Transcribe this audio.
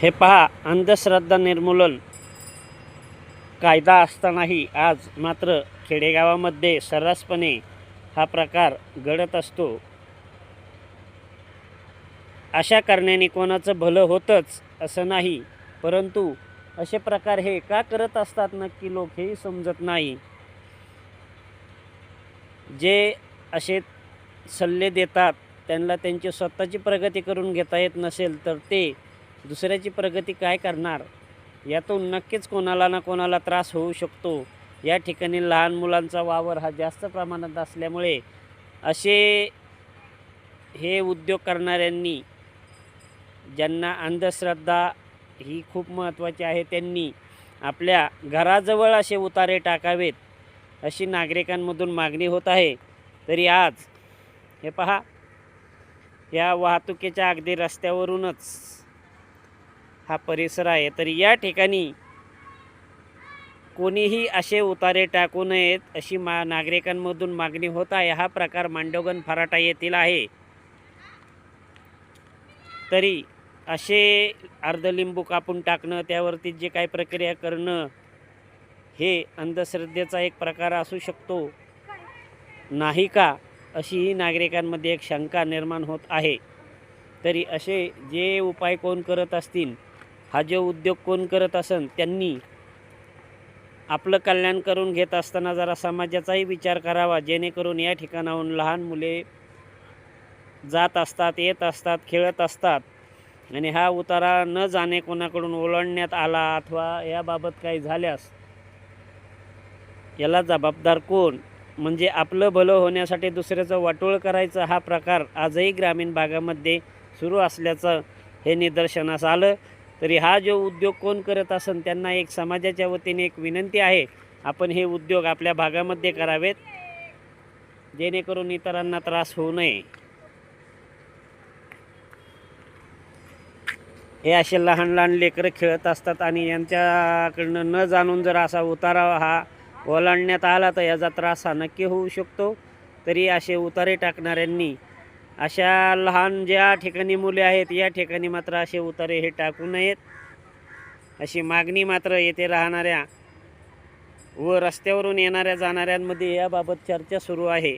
हे पहा, अंधश्रद्धा निर्मूलन कायदा असतानाही आज मात्र खेडेगावामध्ये सर्रासपणे हा प्रकार घडत असतो. अशा कारणाने कोणाचं भलं होतंच असं नाही, परंतु असे प्रकार हे का करत असतात नक्की लोक हेही समजत नाही. जे असे सल्ले देतात त्यांना त्यांची स्वतःची प्रगती करून घेता येत नसेल तर ते दुसऱ्याची प्रगती काय करणार. यातून नक्कीच कोणाला ना कोणाला त्रास होऊ शकतो. या ठिकाणी लहान मुलांचा वावर हा जास्त प्रमाणात असल्यामुळे असे हे उद्योग करणाऱ्यांनी, ज्यांना अंधश्रद्धा ही खूप महत्त्वाची आहे, त्यांनी आपल्या घराजवळ असे उतारे टाकावेत अशी नागरिकांमधून मागणी होत आहे. तरी आज हे पहा, या वाहतुकीच्या अगदी रस्त्यावरूनच हा परिसर आहे. तरी या ठिकाणी कोणीही असे उतारे टाकू नयेत अशी नागरिकांमधून मागणी होत आहे. हा प्रकार मांडवगण फराटा येथील आहे. तरी असे अर्धलिंबू कापून टाकणं, त्यावरती जे काही प्रक्रिया करणं, हे अंधश्रद्धेचा एक प्रकार असू शकतो नाही का, अशीही नागरिकांमध्ये एक शंका निर्माण होत आहे. तरी असे जे उपाय कोण करत असतील, हा जो उद्योग कोण करत असेल, त्यांनी आपलं कल्याण करून घेत असताना जरा समाजाचाही विचार करावा, जेणेकरून या ठिकाणाहून लहान मुले जात असतात, येत असतात, खेळत असतात आणि हा उतारा न जाणे कोणाकडून ओलांडण्यात आला अथवा याबाबत काही झाल्यास याला जबाबदार कोण. म्हणजे आपलं भलं होण्यासाठी दुसऱ्याचं वाटोळ करायचं हा प्रकार आजही ग्रामीण भागामध्ये सुरू असल्याचं हे निदर्शनास आलं. तरी हा जो उद्योग कोण करत असेल त्यांना एक समाजाच्या वतीने एक विनंती आहे, आपण हे उद्योग आपल्या भागामध्ये करावेत, जेणेकरून इतरांना त्रास होऊ नये. हे असे लहान लहान लेकरं खेळत असतात आणि यांच्याकडनं न जाणून जर असा उतारा हा ओलांडण्यात आला तर याचा त्रास हा नक्की होऊ शकतो. तरी असे उतारे टाकणाऱ्यांनी अशा लहान ज्या ठिकाणी मुले आहेत या ठिकाणी मात्र असे उतारे हे टाकू नयेत अशी मागणी मात्र येथे राहणाऱ्या व रस्त्यावरून येणाऱ्या जाणाऱ्यांमध्ये याबाबत चर्चा सुरू आहे.